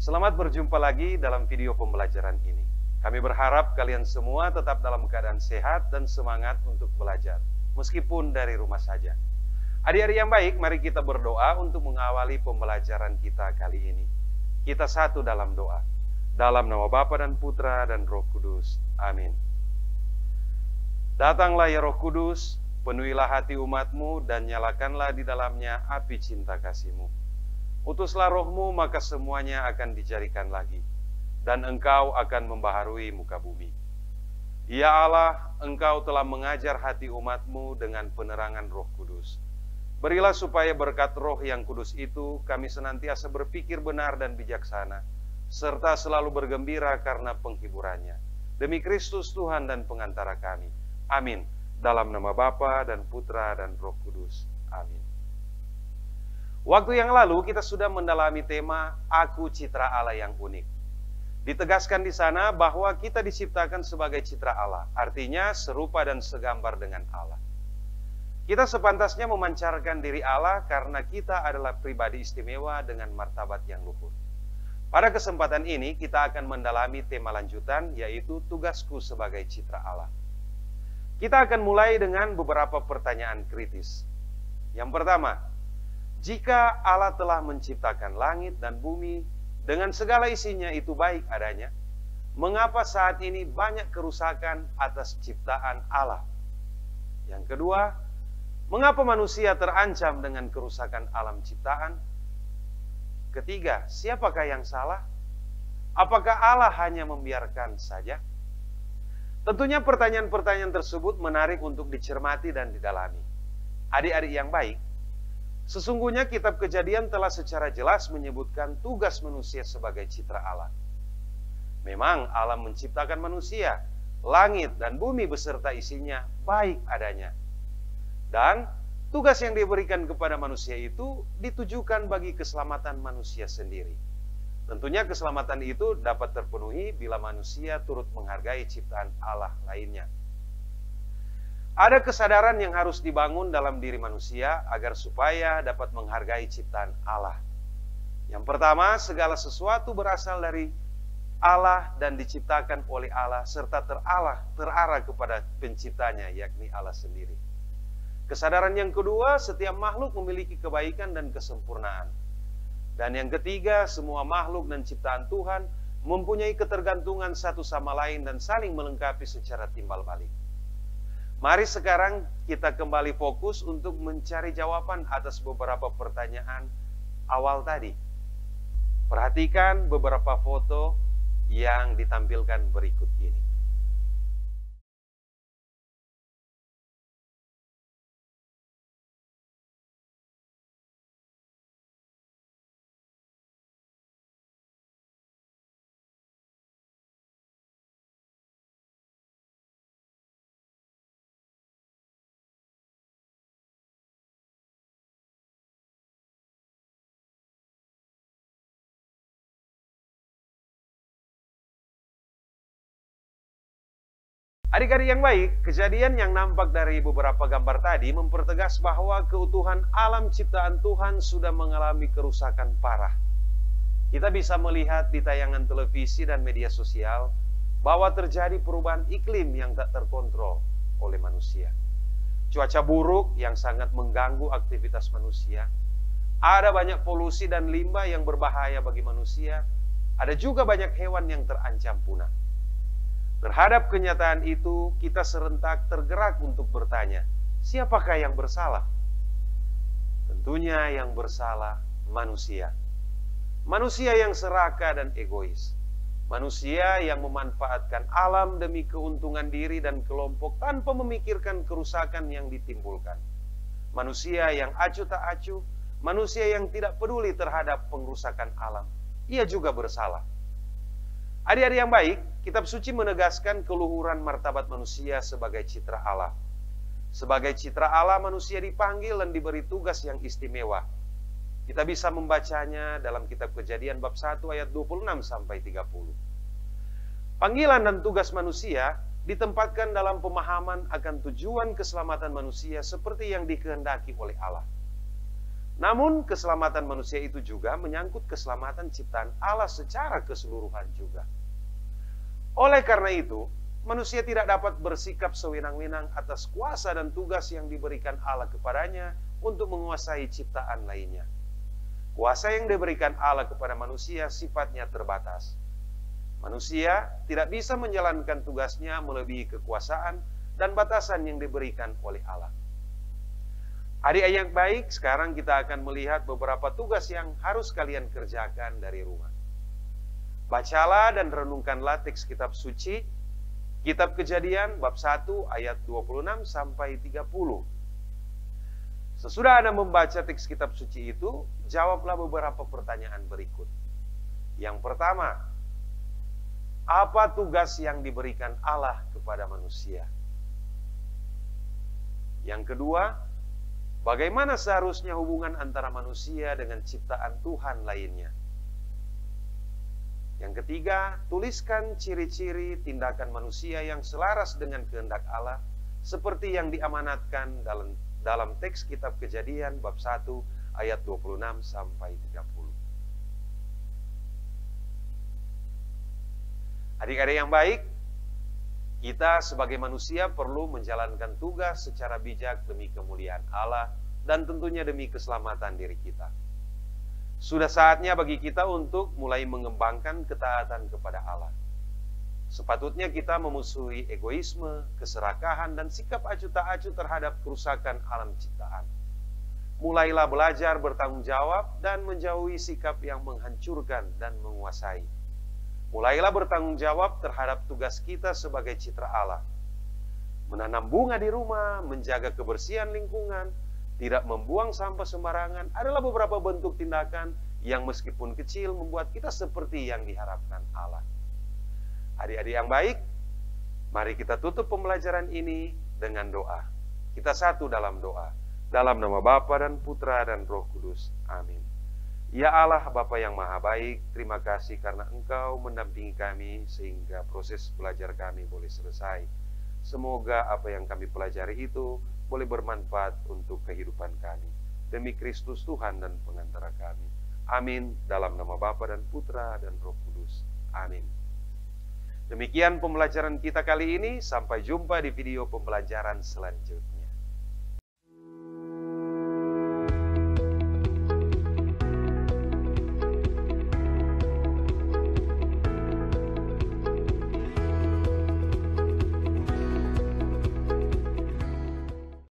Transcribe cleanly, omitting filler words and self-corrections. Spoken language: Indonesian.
Selamat berjumpa lagi dalam video pembelajaran ini. Kami berharap kalian semua tetap dalam keadaan sehat dan semangat untuk belajar, meskipun dari rumah saja. Adik-adik yang baik, mari kita berdoa untuk mengawali pembelajaran kita kali ini. Kita satu dalam doa. Dalam nama Bapa dan Putra dan Roh Kudus. Amin. Datanglah ya Roh Kudus, penuhilah hati umat-Mu dan nyalakanlah di dalamnya api cinta kasih-Mu. Utuslah Roh-Mu, maka semuanya akan dijadikan lagi, dan Engkau akan membaharui muka bumi. Ya Allah, Engkau telah mengajar hati umat-Mu dengan penerangan Roh Kudus. Berilah supaya berkat Roh yang kudus itu, kami senantiasa berpikir benar dan bijaksana, serta selalu bergembira karena penghiburannya. Demi Kristus Tuhan dan pengantara kami. Amin. Dalam nama Bapa dan Putra dan Roh Kudus. Amin. Waktu yang lalu kita sudah mendalami tema Aku Citra Allah yang unik. Ditegaskan di sana bahwa kita diciptakan sebagai citra Allah, artinya serupa dan segambar dengan Allah. Kita sepantasnya memancarkan diri Allah karena kita adalah pribadi istimewa dengan martabat yang luhur. Pada kesempatan ini kita akan mendalami tema lanjutan, yaitu tugasku sebagai citra Allah. Kita akan mulai dengan beberapa pertanyaan kritis. Yang pertama, jika Allah telah menciptakan langit dan bumi dengan segala isinya itu baik adanya, mengapa saat ini banyak kerusakan atas ciptaan Allah? Yang kedua, mengapa manusia terancam dengan kerusakan alam ciptaan? Ketiga, siapakah yang salah? Apakah Allah hanya membiarkan saja? Tentunya pertanyaan-pertanyaan tersebut menarik untuk dicermati dan didalami. Adik-adik yang baik, sesungguhnya kitab Kejadian telah secara jelas menyebutkan tugas manusia sebagai citra Allah. Memang Allah menciptakan manusia, langit dan bumi beserta isinya baik adanya. Dan tugas yang diberikan kepada manusia itu ditujukan bagi keselamatan manusia sendiri. Tentunya keselamatan itu dapat terpenuhi bila manusia turut menghargai ciptaan Allah lainnya. Ada kesadaran yang harus dibangun dalam diri manusia agar supaya dapat menghargai ciptaan Allah. Yang pertama, segala sesuatu berasal dari Allah dan diciptakan oleh Allah serta terarah kepada penciptanya, yakni Allah sendiri. Kesadaran yang kedua, setiap makhluk memiliki kebaikan dan kesempurnaan. Dan yang ketiga, semua makhluk dan ciptaan Tuhan mempunyai ketergantungan satu sama lain dan saling melengkapi secara timbal balik. Mari sekarang kita kembali fokus untuk mencari jawaban atas beberapa pertanyaan awal tadi. Perhatikan beberapa foto yang ditampilkan berikut ini. Adik-adik yang baik, kejadian yang nampak dari beberapa gambar tadi mempertegas bahwa keutuhan alam ciptaan Tuhan sudah mengalami kerusakan parah. Kita bisa melihat di tayangan televisi dan media sosial bahwa terjadi perubahan iklim yang tak terkontrol oleh manusia. Cuaca buruk yang sangat mengganggu aktivitas manusia. Ada banyak polusi dan limbah yang berbahaya bagi manusia. Ada juga banyak hewan yang terancam punah. Terhadap kenyataan itu, kita serentak tergerak untuk bertanya, siapakah yang bersalah? Tentunya yang bersalah manusia. Manusia yang serakah dan egois. Manusia yang memanfaatkan alam demi keuntungan diri dan kelompok tanpa memikirkan kerusakan yang ditimbulkan. Manusia yang acuh tak acuh, manusia yang tidak peduli terhadap pengrusakan alam. Ia juga bersalah. Adik-adik yang baik, kitab suci menegaskan keluhuran martabat manusia sebagai citra Allah. Sebagai citra Allah, manusia dipanggil dan diberi tugas yang istimewa. Kita bisa membacanya dalam kitab Kejadian bab 1 ayat 26 sampai 30. Panggilan dan tugas manusia ditempatkan dalam pemahaman akan tujuan keselamatan manusia seperti yang dikehendaki oleh Allah. Namun keselamatan manusia itu juga menyangkut keselamatan ciptaan Allah secara keseluruhan juga. Oleh karena itu, manusia tidak dapat bersikap sewenang-wenang atas kuasa dan tugas yang diberikan Allah kepadanya untuk menguasai ciptaan lainnya. Kuasa yang diberikan Allah kepada manusia sifatnya terbatas. Manusia tidak bisa menjalankan tugasnya melebihi kekuasaan dan batasan yang diberikan oleh Allah. Adik-adik yang baik, sekarang kita akan melihat beberapa tugas yang harus kalian kerjakan dari rumah. Bacalah dan renungkanlah teks kitab suci, Kitab Kejadian bab 1 ayat 26 sampai 30. Sesudah Anda membaca teks kitab suci itu, jawablah beberapa pertanyaan berikut. Yang pertama, apa tugas yang diberikan Allah kepada manusia? Yang kedua, bagaimana seharusnya hubungan antara manusia dengan ciptaan Tuhan lainnya? Yang ketiga, tuliskan ciri-ciri tindakan manusia yang selaras dengan kehendak Allah, seperti yang diamanatkan dalam teks kitab Kejadian bab 1 ayat 26 sampai 30. Adik-adik yang baik, kita sebagai manusia perlu menjalankan tugas secara bijak demi kemuliaan Allah dan tentunya demi keselamatan diri kita. Sudah saatnya bagi kita untuk mulai mengembangkan ketaatan kepada Allah. Sepatutnya kita memusuhi egoisme, keserakahan, dan sikap acuh tak acuh terhadap kerusakan alam ciptaan. Mulailah belajar bertanggung jawab dan menjauhi sikap yang menghancurkan dan menguasai. Mulailah bertanggung jawab terhadap tugas kita sebagai citra Allah. Menanam bunga di rumah, menjaga kebersihan lingkungan, tidak membuang sampah sembarangan adalah beberapa bentuk tindakan yang meskipun kecil membuat kita seperti yang diharapkan Allah. Adik-adik yang baik, mari kita tutup pembelajaran ini dengan doa. Kita satu dalam doa. Dalam nama Bapa dan Putra dan Roh Kudus. Amin. Ya Allah Bapa yang Maha Baik, terima kasih karena Engkau mendampingi kami sehingga proses belajar kami boleh selesai. Semoga apa yang kami pelajari itu boleh bermanfaat untuk kehidupan kami. Demi Kristus Tuhan dan pengantara kami. Amin. Dalam nama Bapa dan Putra dan Roh Kudus. Amin. Demikian pembelajaran kita kali ini. Sampai jumpa di video pembelajaran selanjutnya.